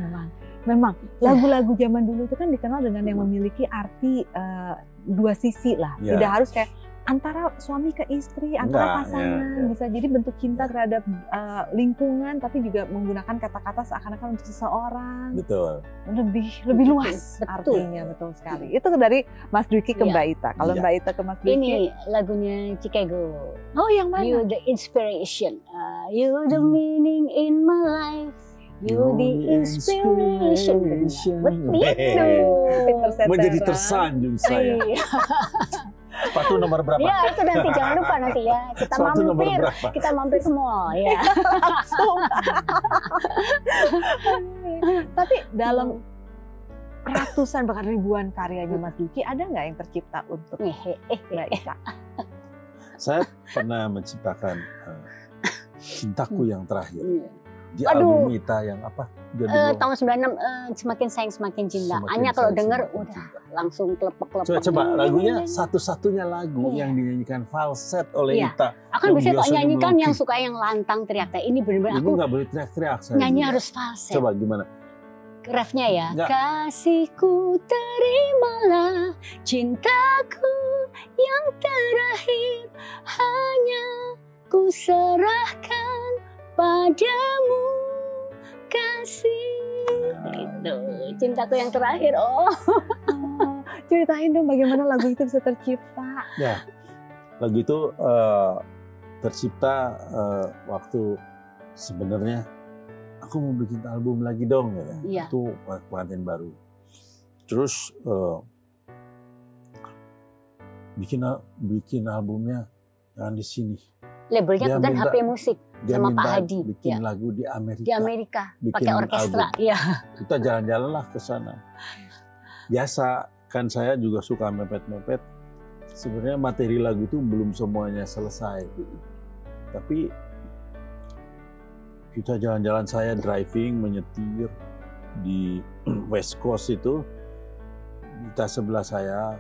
memang lagu-lagu zaman dulu itu kan dikenal dengan yang memiliki arti dua sisi lah. Tidak harus kayak antara suami ke istri, antara pasangan, bisa jadi bentuk cinta terhadap lingkungan, tapi juga menggunakan kata-kata seakan-akan untuk seseorang. Betul. Lebih luas artinya, betul sekali. Itu dari Mas Dwiki ke Mbak Ita. Kalau Mbak Ita ke Mas Dwiki. Ini lagunya Chicago. Oh, yang mana? You the inspiration, you the meaning in my life. You the inspiration. Betul. Menjadi tersanjung saya. Sepatu nomor berapa? Ya itu nanti jangan lupa nanti ya. Kita mampir ke mall ya. Langsung. Tapi dalam ratusan bahkan ribuan karyanya Mas Dwiki, ada nggak yang tercipta untuk Mbak Ita? Saya pernah menciptakan Cintaku yang Terakhir di album Ita yang apa? Tahun 96 Semakin Sayang Semakin Cinta. Anya kalau denger udah langsung kelepek-kelepek. Coba lagunya satu-satunya lagu yang dinyanyikan falset oleh Ita. Aku bisa kok nyanyikan yang suka yang lantang teriak-teriak. Ini benar-benar aku nggak boleh teriak-teriak. Nyanyi harus falset. Coba gimana? Refnya ya. Kasihku terimalah cintaku yang terakhir, hanya ku serahkan padamu kasih. Itu cintaku yang terakhir. Ceritain dong bagaimana lagu itu bisa tercipta. Ya, lagu itu tercipta waktu sebenarnya aku mau bikin album lagi dong ya. Itu pengantin baru. Terus bikin albumnya jangan di sini. Labelnya bukan HP Musik sama Pak Hadi. Bikin lagu di Amerika. Di Amerika pakai orkestra. Iya. Kita jalan-jalan lah ke sana. Biasa kan saya juga suka mepet-mepet. Sebenarnya materi lagu itu belum semuanya selesai. Tapi kita jalan-jalan, saya driving, menyetir di West Coast itu. Kita sebelah saya,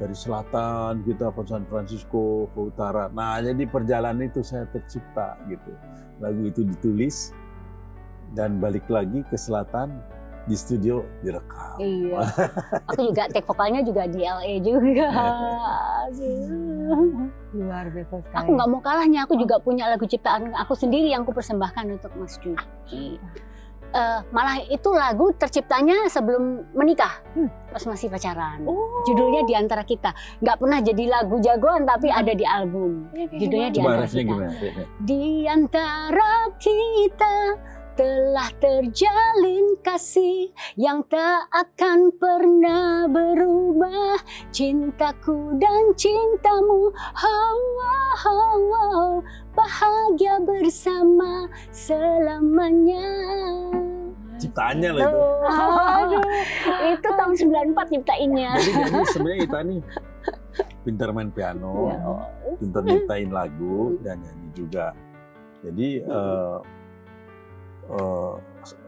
dari selatan kita ke San Francisco, ke utara. Nah, jadi perjalanan itu saya tercipta gitu. Lagu itu ditulis dan balik lagi ke selatan, di studio direkam. Iya. Aku juga take vokalnya juga di LA juga. Luar biasa sekali. Aku nggak mau kalahnya, aku juga punya lagu ciptaan aku sendiri yang aku persembahkan untuk Mas Dwiki. Malah itu lagu terciptanya sebelum menikah, pas masih pacaran. Judulnya Di Antara Kita. Nggak pernah jadi lagu jagoan, tapi ada di album. Judulnya Di Antara Kita. Di antara kita telah terjalin kasih yang tak akan pernah berubah. Cintaku dan cintamu, bahagia bersama selamanya. Ciptaannya lah itu. Itu tahun 94 nyiptainnya. Jadi sebenarnya Ita nih pintar main piano, pintar nyiptain lagu dan nyanyi juga. Jadi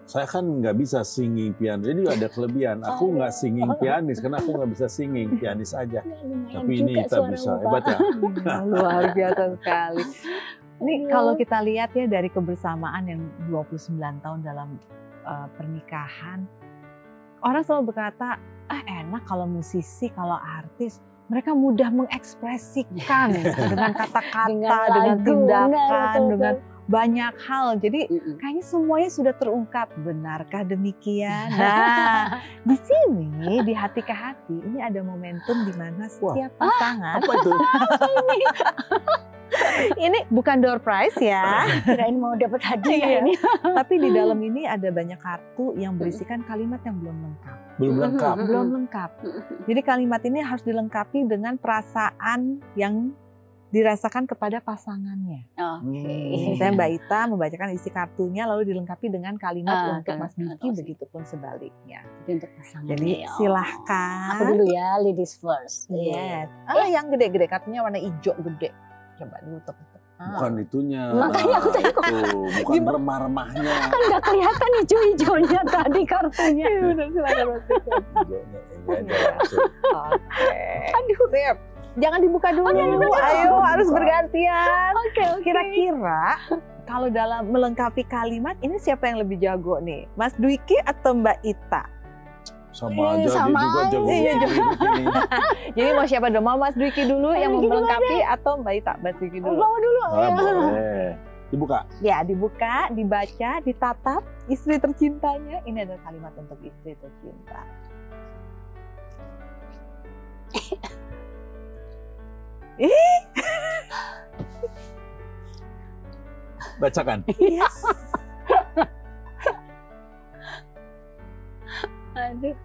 saya kan nggak bisa singing piano, jadi ada kelebihan. Aku nggak singing pianis karena aku nggak bisa singing pianis aja. Tapi ini kita bisa, hebat ya. Luar biasa sekali. Ini kalau kita lihat ya dari kebersamaan yang 29 tahun dalam pernikahan, orang selalu berkata, enak kalau musisi, kalau artis, mereka mudah mengekspresikan dengan kata-kata, dengan tindakan, dengan banyak hal. Jadi kayaknya semuanya sudah terungkap. Benarkah demikian? Nah, di sini di Hati ke Hati ini ada momentum di mana setiap pasangan. Apa itu? Ini bukan door prize ya. Kirain mau dapat hadiah ini. Tapi di dalam ini ada banyak kartu yang berisikan kalimat yang belum lengkap. Belum lengkap. Jadi kalimat ini harus dilengkapi dengan perasaan yang dirasakan kepada pasangannya. Misalnya Mbak Ita membacakan isi kartunya lalu dilengkapi dengan kalimat untuk Mas Dwiki, begitupun sebaliknya. Untuk pasangannya. Jadi silahkan. Aku dulu ya, ladies first. Yes. Yang gede-gede, kartunya warna hijau gede. Coba dulu tutup. Bukan itunya. Makanya aku tadi kok. Bukan remah-remahnya. Kan nggak kelihatan hijau-hijaunya tadi kartunya. Benar, silakan Mas Dwiki. Oke. Aduh, siap. Jangan dibuka dulu. Ayo, harus bergantian. Kira-kira kalau dalam melengkapi kalimat ini siapa yang lebih jago nih? Mas Dwiki atau Mbak Ita? Sama aja, sama dia juga jago. Jadi mau siapa dulu? Mau Mas Dwiki dulu yang melengkapi atau Mbak Ita? Mas Dwiki dulu. Mau dulu. Boleh. Dibuka. Ya, dibuka, dibaca, ditatap. Istri tercintanya. Ini adalah kalimat untuk istri tercinta. Bacakan. Yes. Aduh,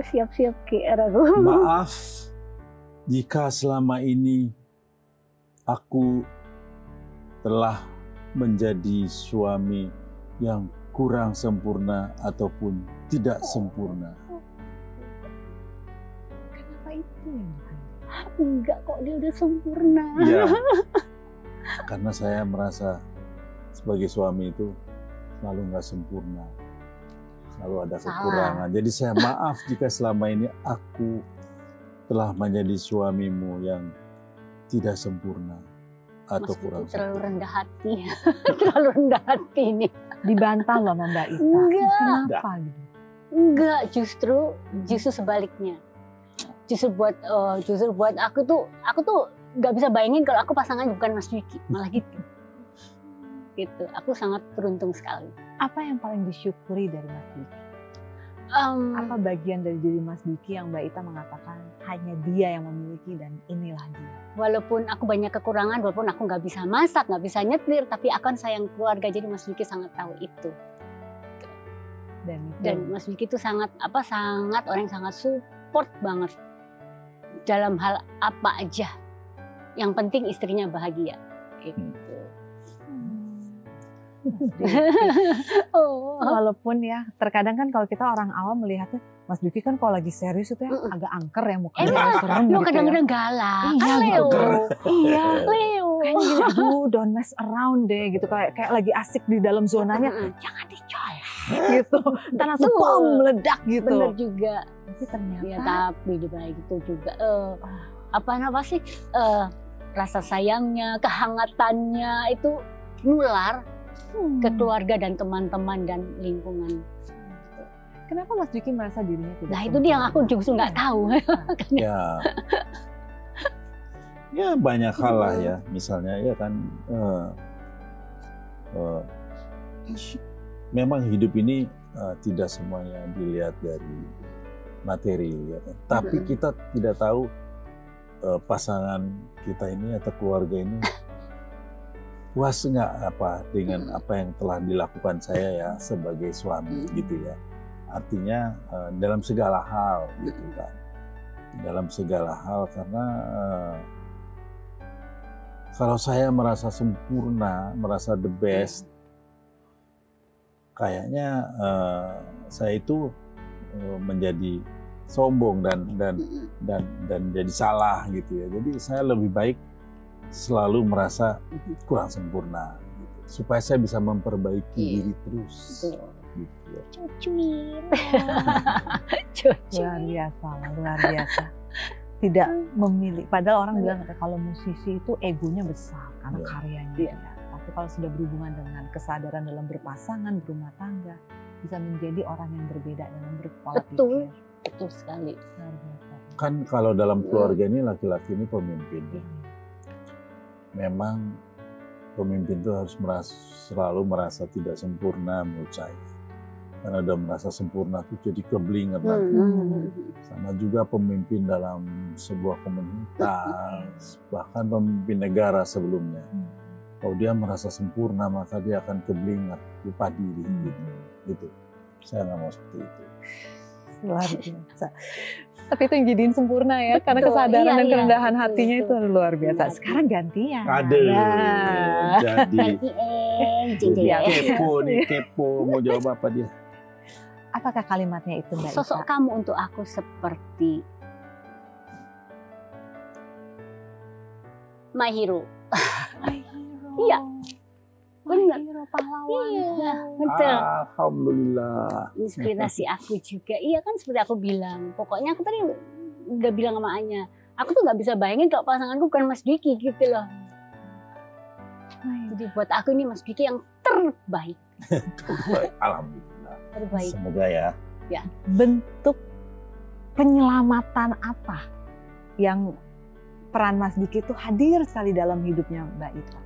siap-siap Ki, aku. Maaf jika selama ini aku telah menjadi suami yang kurang sempurna ataupun tidak sempurna. Kenapa itu yang Enggak kok, dia udah sempurna. Ya, karena saya merasa sebagai suami itu selalu nggak sempurna, selalu ada kekurangan. Jadi saya maaf jika selama ini aku telah menjadi suamimu yang tidak sempurna atau Mas kurang Diki terlalu sempurna. rendah hati. Terlalu rendah hati nih. dibantah loh sama Mbak Ita? Enggak. Kenapa gitu? Enggak, justru sebaliknya. Justru buat aku tuh nggak bisa bayangin kalau aku pasangannya bukan Mas Diki, malah gitu. Gitu. Aku sangat beruntung sekali. Apa yang paling disyukuri dari Mas Diki? Apa bagian dari diri Mas Diki yang Mbak Ita mengatakan hanya dia yang memiliki dan inilah dia? Walaupun aku banyak kekurangan, walaupun aku nggak bisa masak, nggak bisa nyetir, tapi akan sayang keluarga. Jadi Mas Diki sangat tahu itu. Dan Mas Diki itu sangat orang yang sangat support banget dalam hal apa aja. Yang penting istrinya bahagia. Gitu. Walaupun ya terkadang kan kalau kita orang awam melihatnya Mas Diki kan kalau lagi serius itu ya agak angker ya mukanya, serem gitu. Kadang-kadang galak. Iya, Leo. Iya. Leo. Kayaknya gini, aduh don't mess around deh gitu, kayak lagi asik di dalam zonanya, jangan dicolek gitu. Ntar langsung bom meledak gitu. Bener juga. Tapi ternyata ya, tapi di balik itu juga apa sih rasa sayangnya, kehangatannya itu nular ke keluarga dan teman-teman dan lingkungan. Kenapa Mas Diki merasa dirinya tidak? Nah itu dia yang aku justru nggak tahu. Ya banyak hal lah ya, misalnya ya kan memang hidup ini tidak semuanya dilihat dari materi ya kan. Tapi kita tidak tahu pasangan kita ini atau keluarga ini puas nggak dengan apa yang telah dilakukan saya ya sebagai suami gitu ya. Artinya dalam segala hal gitu kan. Dalam segala hal karena kalau saya merasa sempurna, merasa the best, kayaknya saya itu menjadi sombong dan jadi salah gitu ya. Jadi saya lebih baik selalu merasa kurang sempurna gitu, supaya saya bisa memperbaiki diri terus. Gitu. Cucuin. Luar biasa. Tidak memilih. Padahal orang bilang kalau musisi itu egonya besar karena karyanya. Ya. Tapi kalau sudah berhubungan dengan kesadaran dalam berpasangan, berumah tangga, bisa menjadi orang yang berbeda dalam berpola pikir. Betul sekali. Kan kalau dalam keluarga ini laki-laki ini pemimpin. Memang pemimpin itu harus selalu merasa tidak sempurna menurut saya. Karena udah merasa sempurna itu jadi keblingan nanti. Sama juga pemimpin dalam sebuah komunitas, bahkan pemimpin negara sebelumnya. Kalau dia merasa sempurna maka dia akan keblingat, lupa diri gitu. Saya nggak mau seperti itu. Luar biasa. Tapi itu yang jadiin sempurna ya, karena kesadaran dan kerendahan hatinya itu luar biasa. Sekarang gantian. Jadi kepo mau jawab apa dia? Apakah kalimatnya itu Mbak Ita? Sosok kamu untuk aku seperti my hero. Iya. Benar. Pahlawan. Iya, betul. Alhamdulillah. Inspirasi aku juga. Iya kan seperti aku bilang. Pokoknya aku tadi udah bilang sama Anya. Aku tuh nggak bisa bayangin kalau pasanganku bukan Mas Diki gitu loh. Jadi buat aku ini Mas Diki yang terbaik. Alhamdulillah. Terbaik. Semoga ya. Bentuk penyelamatan apa yang peran Mas Diki itu hadir sekali dalam hidupnya Mbak Ita?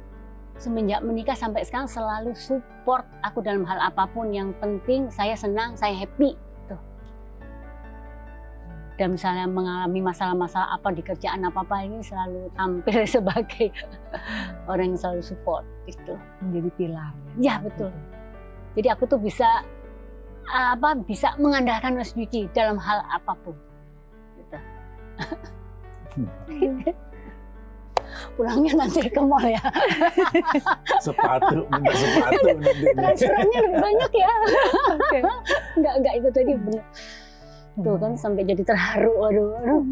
Semenjak menikah sampai sekarang selalu support aku dalam hal apapun. Yang penting saya senang, saya happy. Tuh. Dan misalnya mengalami masalah-masalah apa di kerjaan apa-apa ini selalu tampil sebagai orang yang selalu support. Itu menjadi pilar. Ya betul. Jadi aku tuh bisa mengandalkan Mas Diki dalam hal apapun. Gitu. Pulangnya nanti ke mall ya. Sepatu, minta sepatu nanti. Transferannya lebih banyak ya. Oke. Enggak itu tadi bener. Tuh kan sampai jadi terharu. Aduh.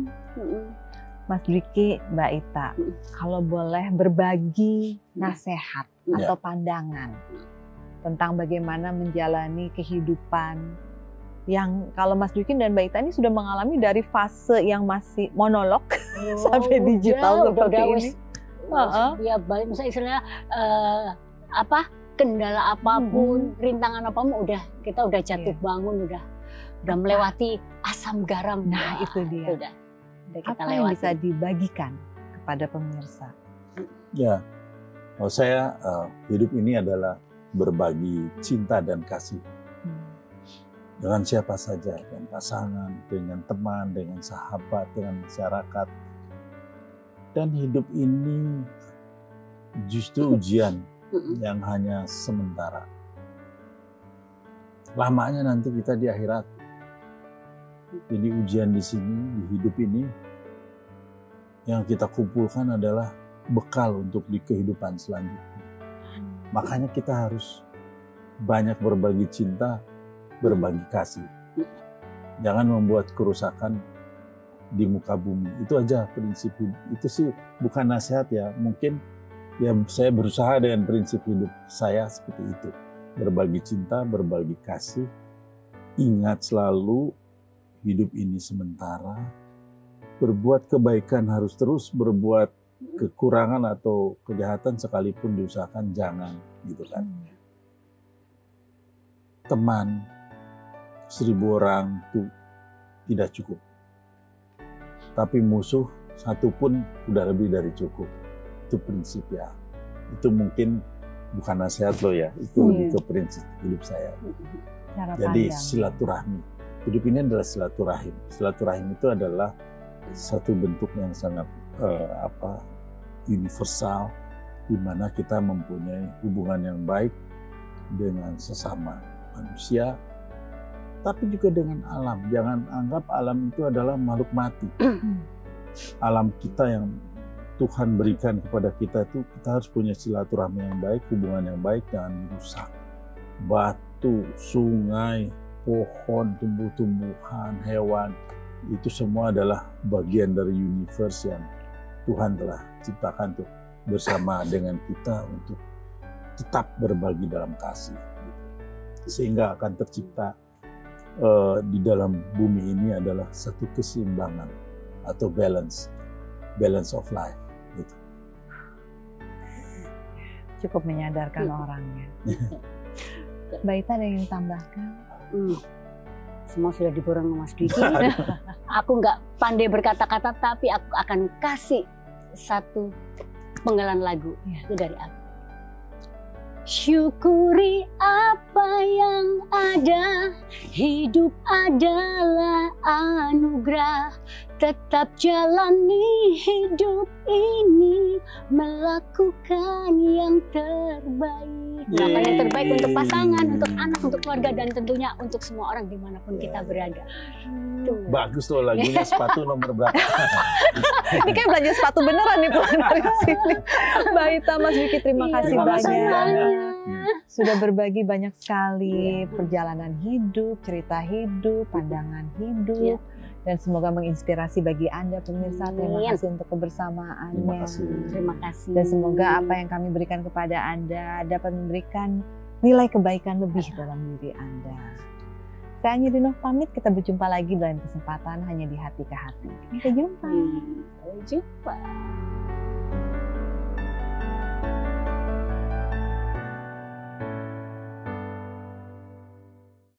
Mas Dwiki, Mbak Ita, kalau boleh berbagi nasihat atau pandangan tentang bagaimana menjalani kehidupan yang kalau Mas Dwiki dan Mbak Ita ini sudah mengalami dari fase yang masih monolog sampai digital seperti ini. Ya baik, misalnya istilahnya kendala apapun, rintangan apapun kita udah jatuh bangun, udah melewati asam garam. Nah, itu dia. Udah kita apa yang bisa dibagikan kepada pemirsa? Ya, kalau saya hidup ini adalah berbagi cinta dan kasih dengan siapa saja, dengan pasangan, dengan teman, dengan sahabat, dengan masyarakat. Dan hidup ini justru ujian yang hanya sementara. Lamanya nanti kita di akhirat. Jadi ujian di sini, di hidup ini, yang kita kumpulkan adalah bekal untuk di kehidupan selanjutnya. Makanya kita harus banyak berbagi cinta, berbagi kasih. Jangan membuat kerusakan di muka bumi. Itu aja prinsip hidup. Itu sih bukan nasihat ya. Mungkin ya saya berusaha dengan prinsip hidup saya seperti itu. Berbagi cinta, berbagi kasih. Ingat selalu hidup ini sementara. Berbuat kebaikan harus terus, berbuat kekurangan atau kejahatan sekalipun diusahakan jangan, gitu kan. Teman 1000 orang itu tidak cukup. Tapi musuh 1 pun udah lebih dari cukup. Itu prinsip ya. Itu mungkin bukan nasihat lo ya, itu lebih ke prinsip hidup saya. Jadi silaturahmi. Hidup ini adalah silaturahim. Silaturahim itu adalah satu bentuk yang sangat universal, di mana kita mempunyai hubungan yang baik dengan sesama manusia, tapi juga dengan alam. Jangan anggap alam itu adalah makhluk mati. Alam kita yang Tuhan berikan kepada kita itu, kita harus punya silaturahmi yang baik, hubungan yang baik, jangan dirusak. Batu, sungai, pohon, tumbuh-tumbuhan, hewan, itu semua adalah bagian dari universe yang Tuhan telah ciptakan tuh bersama dengan kita untuk tetap berbagi dalam kasih. Sehingga akan tercipta di dalam bumi ini adalah satu keseimbangan atau balance of life. Gitu. Cukup menyadarkan orangnya. Mbak Ita ada yang tambahkan? Semua sudah diborong sama Mas Dwiki. Aku nggak pandai berkata-kata, tapi aku akan kasih satu penggalan lagu itu dari aku. Syukuri apa yang ada, hidup adalah anugerah. Tetap jalani hidup ini, melakukan yang terbaik. Melakukan yang terbaik untuk pasangan, untuk anak, untuk keluarga, dan tentunya untuk semua orang dimanapun kita berada. Tuh. Bagus tuh lagunya. Sepatu nomor berapa? Ini kayak belanja sepatu beneran nih pulang dari sini. Mbak Ita, Mas Dwiki, terima kasih banyak. Sudah berbagi banyak sekali perjalanan hidup, cerita hidup, pandangan hidup. Dan semoga menginspirasi bagi Anda pemirsa. Terima kasih untuk kebersamaannya. Terima kasih. Dan semoga apa yang kami berikan kepada Anda dapat memberikan nilai kebaikan lebih dalam diri Anda. Saya Anyudinoh pamit, kita berjumpa lagi dalam kesempatan hanya di Hati ke Hati. Sampai jumpa. Sampai jumpa.